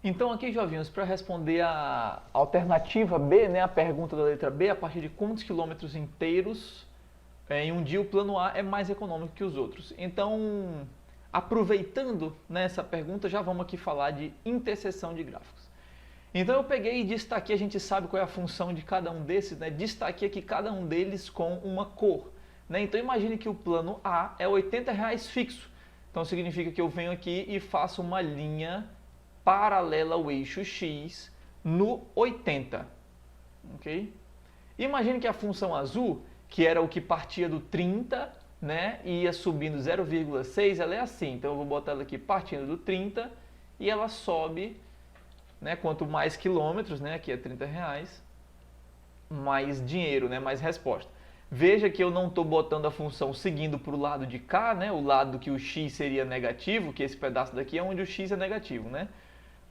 Então aqui, Jovinhos, para responder a alternativa B, né, a pergunta da letra B, a partir de quantos quilômetros inteiros em um dia o plano A é mais econômico que os outros. Então, aproveitando nessa pergunta, já vamos aqui falar de interseção de gráficos. Então eu peguei e destaquei, a gente sabe qual é a função de cada um desses, né? Destaquei aqui cada um deles com uma cor. Né? Então imagine que o plano A é R$80 fixo. Então significa que eu venho aqui e faço uma linha paralela ao eixo X no 80. Okay? Imagine que a função azul, que era o que partia do 30, né, e ia subindo 0,6, ela é assim. Então eu vou botar ela aqui partindo do 30 e ela sobe, né, quanto mais quilômetros, né, aqui é R$30, mais dinheiro, né, mais resposta. Veja que eu não estou botando a função seguindo para o lado de cá, né, o lado que o x seria negativo, que esse pedaço daqui é onde o x é negativo, né?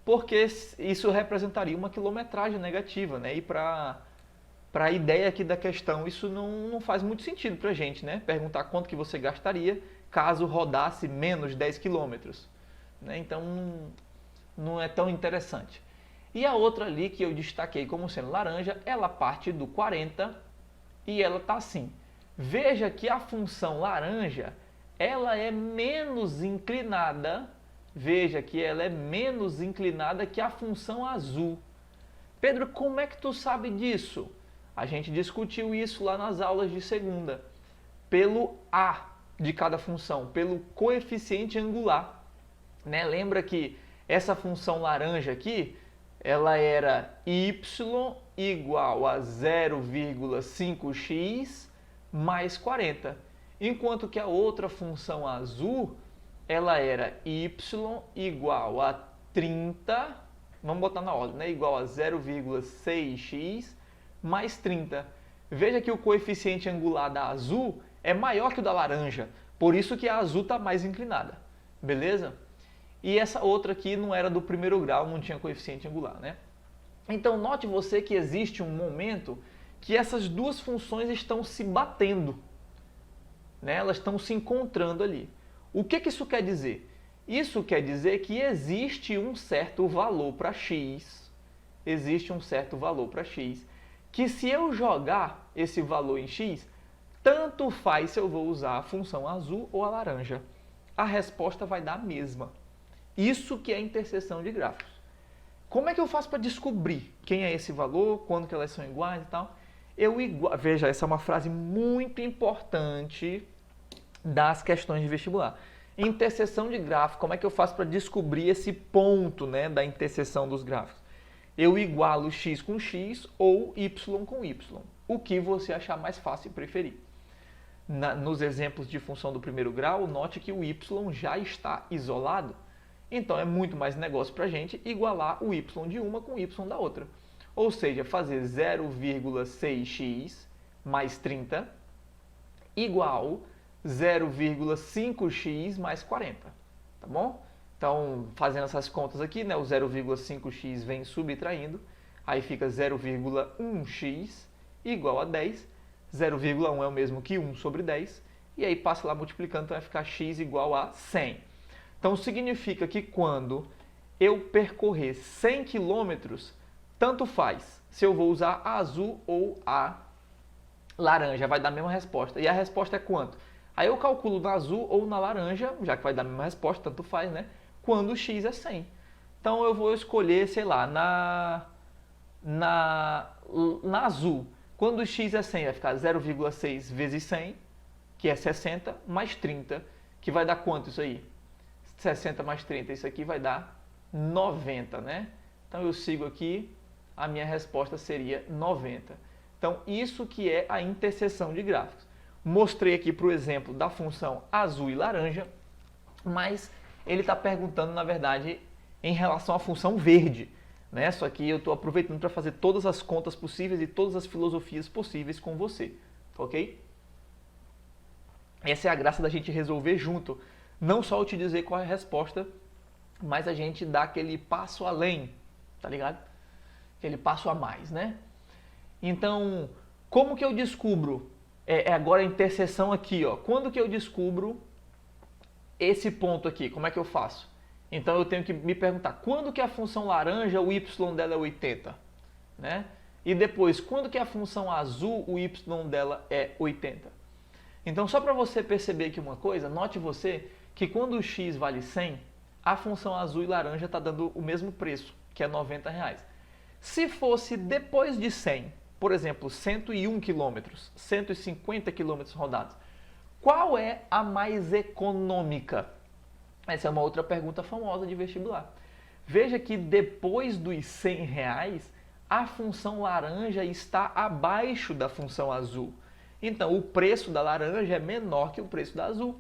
Porque isso representaria uma quilometragem negativa, né? E para a ideia aqui da questão, isso não faz muito sentido para a gente, né? Perguntar quanto que você gastaria caso rodasse menos 10 quilômetros. Né? Então, não é tão interessante. E a outra ali que eu destaquei como sendo laranja, ela parte do 40 e ela está assim. Veja que a função laranja, ela é menos inclinada. Veja que ela é menos inclinada que a função azul. Pedro, como é que tu sabe disso? A gente discutiu isso lá nas aulas de segunda. Pelo A de cada função, pelo coeficiente angular. Né? Lembra que essa função laranja aqui, ela era y igual a 0,5x mais 40. Enquanto que a outra função azul, ela era y igual a 30, vamos botar na ordem, né? Igual a 0,6x mais 30. Veja que o coeficiente angular da azul é maior que o da laranja, por isso que a azul está mais inclinada, beleza? E essa outra aqui não era do primeiro grau, não tinha coeficiente angular, né? Então note você que existe um momento que essas duas funções estão se batendo, né? Elas estão se encontrando ali. O que isso quer dizer? Isso quer dizer que existe um certo valor para x, que se eu jogar esse valor em x, tanto faz se eu vou usar a função azul ou a laranja. A resposta vai dar a mesma. Isso que é interseção de gráficos. Como é que eu faço para descobrir quem é esse valor, quando que elas são iguais e tal? Veja, essa é uma frase muito importante das questões de vestibular. Interseção de gráfico, como é que eu faço para descobrir esse ponto, né, da interseção dos gráficos? Eu igualo x com x ou y com y. O que você achar mais fácil e preferir. Nos exemplos de função do primeiro grau, note que o y já está isolado. Então é muito mais negócio para a gente igualar o y de uma com o y da outra. Ou seja, fazer 0,6x mais 30 igual 0,5x mais 40, tá bom? Então, fazendo essas contas aqui, né, o 0,5x vem subtraindo, aí fica 0,1x igual a 10, 0,1 é o mesmo que 1 sobre 10, e aí passa lá multiplicando, então vai ficar x igual a 100. Então, significa que quando eu percorrer 100 km, tanto faz se eu vou usar a azul ou a laranja, vai dar a mesma resposta. E a resposta é quanto? Aí eu calculo na azul ou na laranja, já que vai dar a mesma resposta, tanto faz, né? Quando o x é 100. Então eu vou escolher, sei lá, na azul. Quando o x é 100, vai ficar 0,6 vezes 100, que é 60, mais 30, que vai dar quanto isso aí? 60 mais 30, isso aqui vai dar 90, né? Então eu sigo aqui, a minha resposta seria 90. Então isso que é a interseção de gráficos. Mostrei aqui para o exemplo da função azul e laranja, mas ele está perguntando, na verdade, em relação à função verde. Né? Só que eu estou aproveitando para fazer todas as contas possíveis e todas as filosofias possíveis com você. Ok? Essa é a graça da gente resolver junto. Não só eu te dizer qual é a resposta, mas a gente dá aquele passo além, tá ligado? Aquele passo a mais, né? Então, como que eu descubro? Agora a interseção aqui, ó. Quando que eu descubro esse ponto aqui? Como é que eu faço? Então eu tenho que me perguntar, quando que a função laranja, o y dela é 80? Né? E depois, quando que a função azul, o y dela é 80? Então só para você perceber aqui uma coisa, note você que quando o x vale 100, a função azul e laranja está dando o mesmo preço, que é R$90. Se fosse depois de 100, por exemplo, 101 km, 150 km rodados, qual é a mais econômica? Essa é uma outra pergunta famosa de vestibular. Veja que depois dos R$100, a função laranja está abaixo da função azul. Então, o preço da laranja é menor que o preço da azul.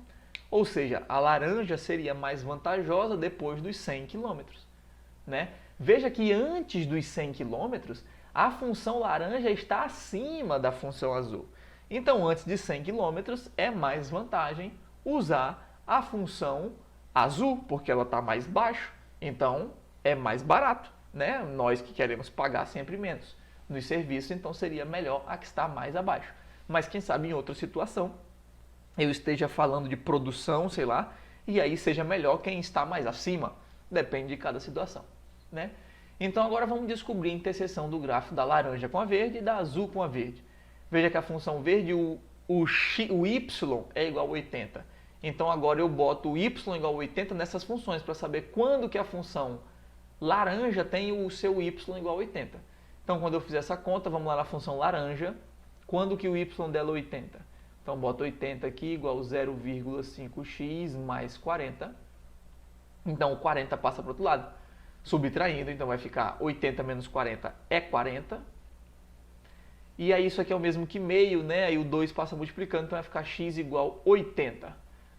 Ou seja, a laranja seria mais vantajosa depois dos 100 km. Né? Veja que antes dos 100 km, a função laranja está acima da função azul. Então, antes de 100 km, é mais vantagem usar a função azul, porque ela está mais baixo. Então, é mais barato. Né? Nós que queremos pagar sempre menos nos serviços, então seria melhor a que está mais abaixo. Mas quem sabe em outra situação eu esteja falando de produção, sei lá, e aí seja melhor quem está mais acima. Depende de cada situação. Né? Então agora vamos descobrir a interseção do gráfico da laranja com a verde e da azul com a verde. Veja que a função verde, o y é igual a 80. Então agora eu boto o y igual a 80 nessas funções para saber quando que a função laranja tem o seu y igual a 80. Então quando eu fizer essa conta, vamos lá na função laranja, quando que o y dela é 80? Então, boto 80 aqui igual a 0,5x mais 40. Então, o 40 passa para o outro lado. Subtraindo, então vai ficar 80 menos 40 é 40. E aí isso aqui é o mesmo que meio, né? Aí o 2 passa multiplicando, então vai ficar x igual a 80.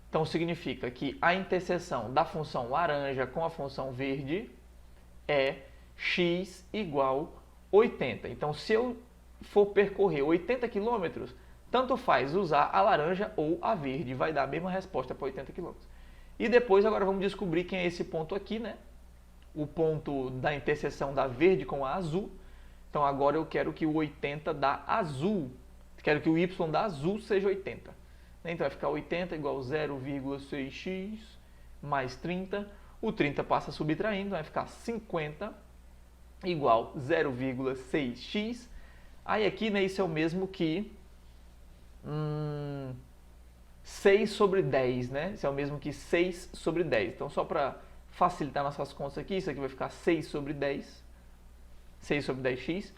Então, significa que a interseção da função laranja com a função verde é x igual a 80. Então, se eu for percorrer 80 km, tanto faz usar a laranja ou a verde, vai dar a mesma resposta para 80 km. E depois agora vamos descobrir quem é esse ponto aqui, né? O ponto da interseção da verde com a azul. Então agora eu quero que o 80 da azul, quero que o y da azul seja 80. Então vai ficar 80 igual a 0,6x mais 30. O 30 passa subtraindo, vai ficar 50 igual a 0,6x. Aí aqui, né, isso é o mesmo que 6 sobre 10, né? Isso é o mesmo que 6 sobre 10. Então, só para facilitar nossas contas aqui, isso aqui vai ficar 6 sobre 10. 6 sobre 10x.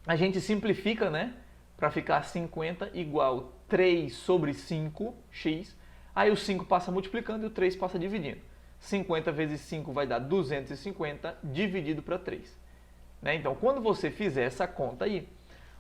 A gente simplifica, né? Para ficar 50 igual a 3 sobre 5x. Aí o 5 passa multiplicando e o 3 passa dividindo. 50 vezes 5 vai dar 250 dividido para 3. Né? Então, quando você fizer essa conta aí,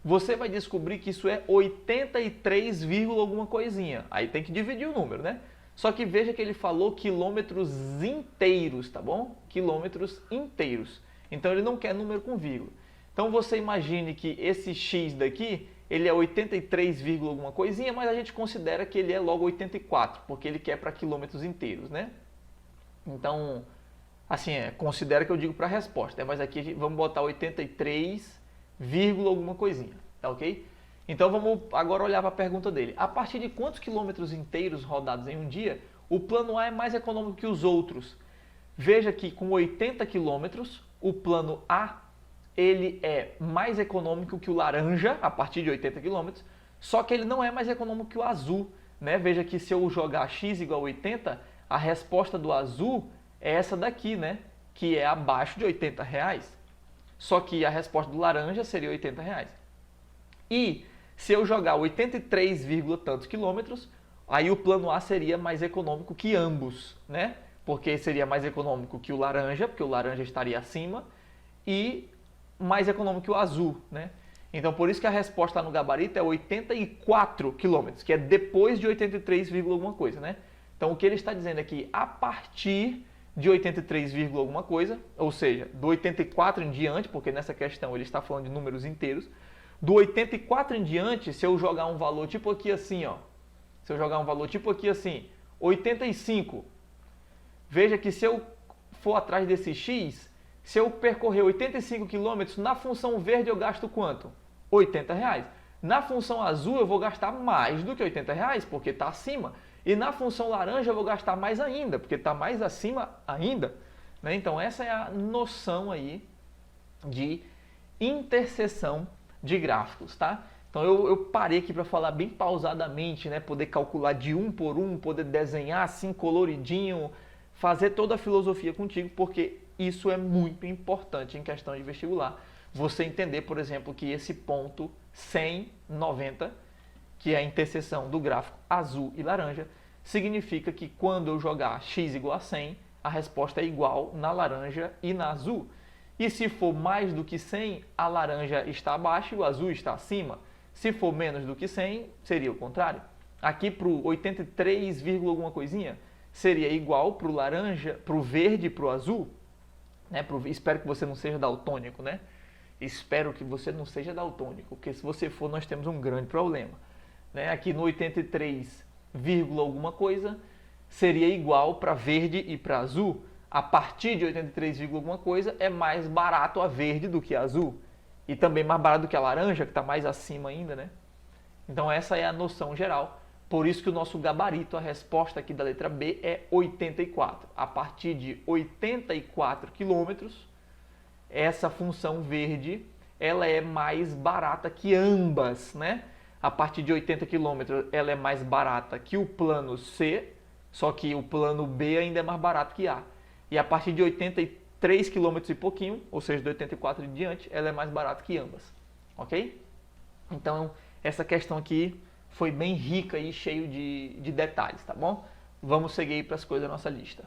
você vai descobrir que isso é 83, alguma coisinha. Aí tem que dividir o número, né? Só que veja que ele falou quilômetros inteiros, tá bom? Quilômetros inteiros. Então ele não quer número com vírgula. Então você imagine que esse x daqui, ele é 83, alguma coisinha, mas a gente considera que ele é logo 84, porque ele quer para quilômetros inteiros, né? Então, assim, considera que eu digo para a resposta, mas aqui vamos botar 83, alguma coisinha, tá ok? Então vamos agora olhar para a pergunta dele. A partir de quantos quilômetros inteiros rodados em um dia, o plano A é mais econômico que os outros? Veja que com 80 quilômetros, o plano A ele é mais econômico que o laranja, a partir de 80 quilômetros, só que ele não é mais econômico que o azul, né? Veja que se eu jogar x igual a 80, a resposta do azul é essa daqui, né? Que é abaixo de R$80. Só que a resposta do laranja seria R$80. E se eu jogar 83, tantos quilômetros, aí o plano A seria mais econômico que ambos, né? Porque seria mais econômico que o laranja, porque o laranja estaria acima, e mais econômico que o azul, né? Então, por isso que a resposta lá no gabarito é 84 quilômetros, que é depois de 83, alguma coisa, né? Então, o que ele está dizendo é que a partir de 83, alguma coisa, ou seja, do 84 em diante, porque nessa questão ele está falando de números inteiros, do 84 em diante, se eu jogar um valor tipo aqui assim, ó, se eu jogar um valor tipo aqui assim, 85, veja que se eu for atrás desse x, se eu percorrer 85 km, na função verde eu gasto quanto? R$80. Na função azul eu vou gastar mais do que R$80, porque está acima. E na função laranja eu vou gastar mais ainda, porque está mais acima ainda. Né? Então essa é a noção aí de interseção de gráficos, tá? Então eu parei aqui para falar bem pausadamente, né? Poder calcular de um por um, poder desenhar assim coloridinho, fazer toda a filosofia contigo, porque isso é muito importante em questão de vestibular. Você entender, por exemplo, que esse ponto 100, 90, que é a interseção do gráfico azul e laranja, significa que quando eu jogar x igual a 100, a resposta é igual na laranja e na azul. E se for mais do que 100, a laranja está abaixo e o azul está acima. Se for menos do que 100, seria o contrário. Aqui para o 83, alguma coisinha, seria igual para o laranja, para o verde e para o azul. Né? Espero que você não seja daltônico, né? Espero que você não seja daltônico, porque se você for, nós temos um grande problema. Né? Aqui no 83, alguma coisa, seria igual para verde e para azul. A partir de 83, alguma coisa, é mais barato a verde do que a azul. E também mais barato do que a laranja, que está mais acima ainda, né? Então essa é a noção geral. Por isso que o nosso gabarito, a resposta aqui da letra B é 84. A partir de 84 quilômetros, essa função verde, ela é mais barata que ambas, né? A partir de 80 quilômetros, ela é mais barata que o plano C, só que o plano B ainda é mais barato que A. E a partir de 83 km e pouquinho, ou seja, de 84 em diante, ela é mais barata que ambas. Ok? Então, essa questão aqui foi bem rica e cheio de detalhes, tá bom? Vamos seguir para as coisas da nossa lista.